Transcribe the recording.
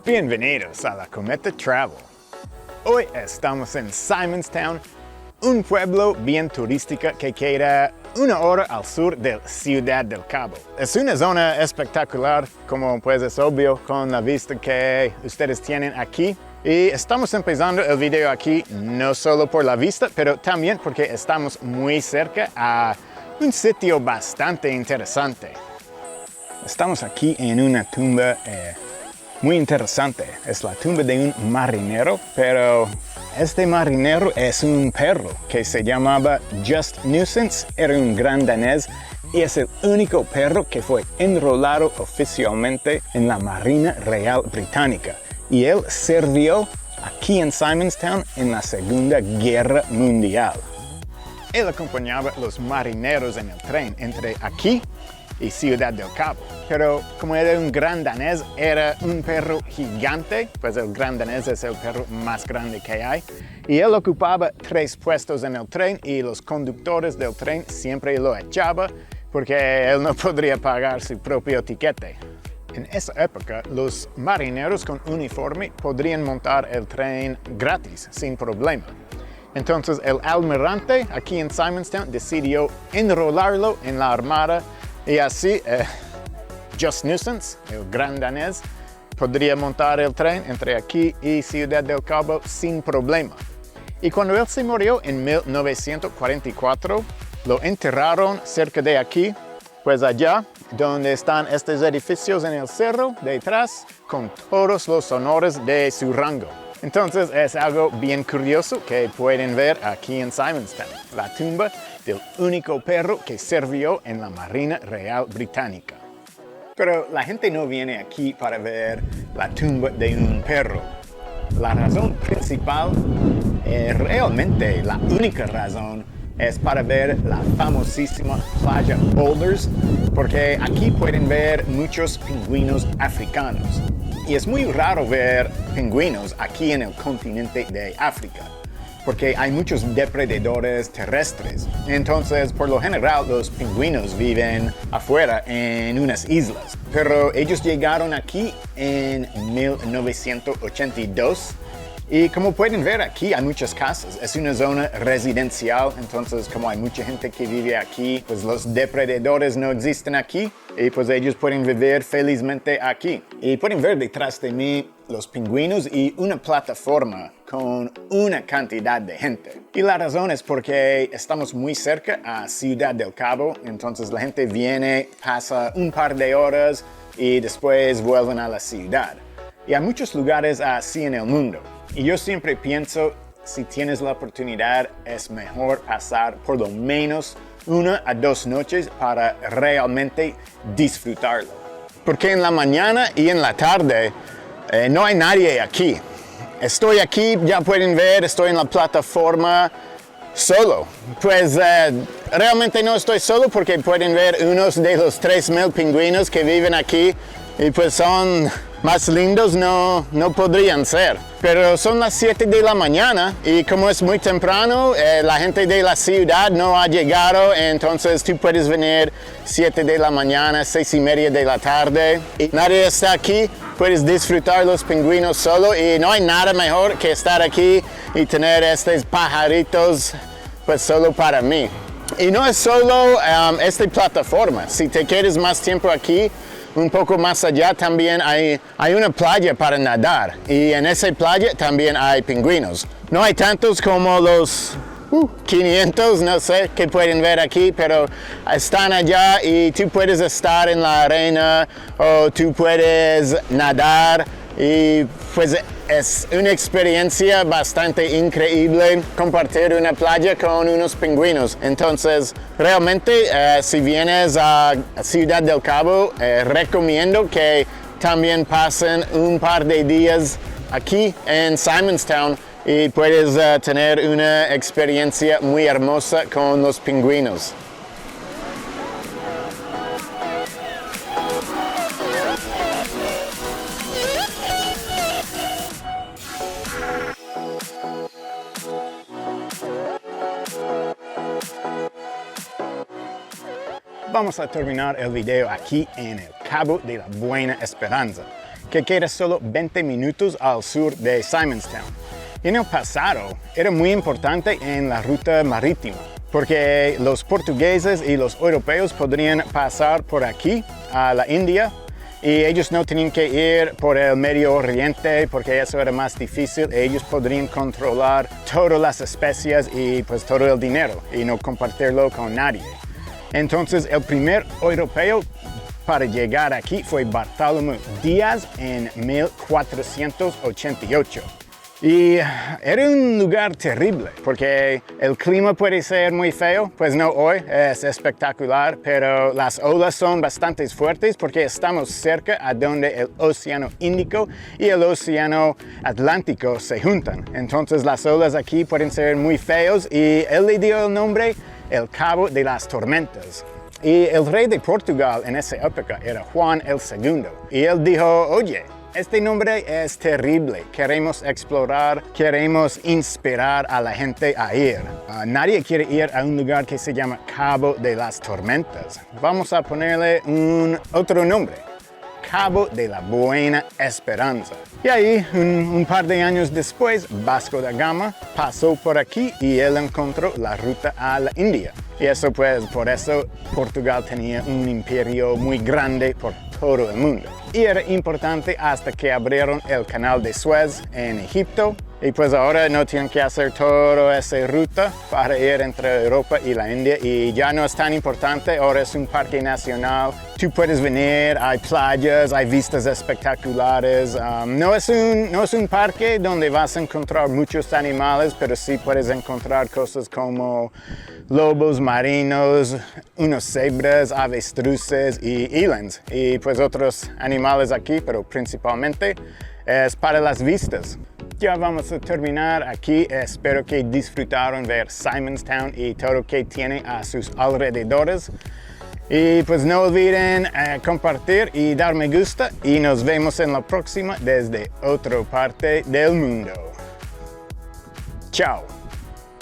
Bienvenidos a la Cometa Travel. Hoy estamos en Simonstown, un pueblo bien turístico que queda 1 hora al sur de Ciudad del Cabo. Es una zona espectacular, como pues es obvio, con la vista que ustedes tienen aquí. Y estamos empezando el video aquí no solo por la vista, pero también porque estamos muy cerca a un sitio bastante interesante. Estamos aquí en una tumba muy interesante. Es la tumba de un marinero, pero este marinero es un perro que se llamaba Just Nuisance. Era un gran danés y es el único perro que fue enrolado oficialmente en la Marina Real Británica. Y él sirvió aquí en Simonstown en la Segunda Guerra Mundial. Él acompañaba a los marineros en el tren entre aquí y Ciudad del Cabo. Pero como era un gran danés, era un perro gigante, pues el gran danés es el perro más grande que hay. Y él ocupaba 3 puestos en el tren y los conductores del tren siempre lo echaban porque él no podría pagar su propio tiquete. En esa época, los marineros con uniforme podrían montar el tren gratis, sin problema. Entonces el almirante aquí en Simonstown decidió enrolarlo en la armada y así Just Nuisance, el gran danés, podría montar el tren entre aquí y Ciudad del Cabo sin problema. Y cuando él se murió en 1944, lo enterraron cerca de aquí, pues allá donde están estos edificios en el cerro detrás, con todos los honores de su rango. Entonces es algo bien curioso que pueden ver aquí en Simonstown, la tumba del único perro que sirvió en la Marina Real Británica. Pero la gente no viene aquí para ver la tumba de un perro. La razón principal, realmente la única razón, es para ver la famosísima playa Boulders, porque aquí pueden ver muchos pingüinos africanos. Y es muy raro ver pingüinos aquí en el continente de África, porque hay muchos depredadores terrestres. Entonces, por lo general, los pingüinos viven afuera en unas islas. Pero ellos llegaron aquí en 1982. Y como pueden ver aquí hay muchas casas, es una zona residencial, entonces como hay mucha gente que vive aquí, pues los depredadores no existen aquí y pues ellos pueden vivir felizmente aquí. Y pueden ver detrás de mí los pingüinos y una plataforma con una cantidad de gente. Y la razón es porque estamos muy cerca a Ciudad del Cabo, entonces la gente viene, pasa un par de horas y después vuelven a la ciudad. Y hay muchos lugares así en el mundo. Y yo siempre pienso, si tienes la oportunidad, es mejor pasar por lo menos 1 a 2 noches para realmente disfrutarlo. Porque en la mañana y en la tarde no hay nadie aquí. Estoy aquí, ya pueden ver, estoy en la plataforma solo. Pues realmente no estoy solo porque pueden ver unos de los 3,000 pingüinos que viven aquí y pues son más lindos, no podrían ser. Pero son las 7 de la mañana y como es muy temprano, la gente de la ciudad no ha llegado, entonces tú puedes venir 7 de la mañana, 6:30 de la tarde y nadie está aquí. Puedes disfrutar los pingüinos solo y no hay nada mejor que estar aquí y tener estos pajaritos pues solo para mí. Y no es solo esta plataforma, si te quedas más tiempo aquí, un poco más allá también hay una playa para nadar y en esa playa también hay pingüinos. No hay tantos como los 500, no sé, que pueden ver aquí, pero están allá y tú puedes estar en la arena o tú puedes nadar y pues es una experiencia bastante increíble compartir una playa con unos pingüinos. Entonces, realmente, si vienes a Ciudad del Cabo, recomiendo que también pasen un par de días aquí en Simonstown y puedes tener una experiencia muy hermosa con los pingüinos. Vamos a terminar el video aquí en el Cabo de la Buena Esperanza. que queda solo 20 minutos al sur de Simonstown. En el pasado era muy importante en la ruta marítima, porque los portugueses y los europeos podrían pasar por aquí a la India y ellos no tenían que ir por el Medio Oriente porque eso era más difícil. Ellos podrían controlar todas las especias y pues todo el dinero y no compartirlo con nadie. Entonces el primer europeo para llegar aquí fue Bartolomé Díaz en 1488. Y era un lugar terrible porque el clima puede ser muy feo, pues no hoy, es espectacular, pero las olas son bastante fuertes porque estamos cerca a donde el Océano Índico y el Océano Atlántico se juntan. Entonces las olas aquí pueden ser muy feos y él le dio el nombre el Cabo de las Tormentas. Y el rey de Portugal en esa época era Juan el II. Y él dijo, oye, este nombre es terrible, queremos explorar, queremos inspirar a la gente a ir. Nadie quiere ir a un lugar que se llama Cabo de las Tormentas. Vamos a ponerle otro nombre, Cabo de la Buena Esperanza. Y ahí, un par de años después, Vasco da Gama pasó por aquí y él encontró la ruta a la India. Y eso pues, por eso Portugal tenía un imperio muy grande por todo el mundo. Y era importante hasta que abrieron el canal de Suez en Egipto. Y pues ahora no tienen que hacer toda esa ruta para ir entre Europa y la India. Y ya no es tan importante, ahora es un parque nacional. Tú puedes venir, hay playas, hay vistas espectaculares. No es un parque donde vas a encontrar muchos animales, pero sí puedes encontrar cosas como lobos marinos, unos cebras, avestruces y elands. Y pues otros animales aquí, pero principalmente es para las vistas. Ya vamos a terminar aquí. Espero que disfrutaron ver Simonstown y todo lo que tiene a sus alrededores. Y pues no olviden compartir y dar me gusta. Y nos vemos en la próxima desde otra parte del mundo. Chao.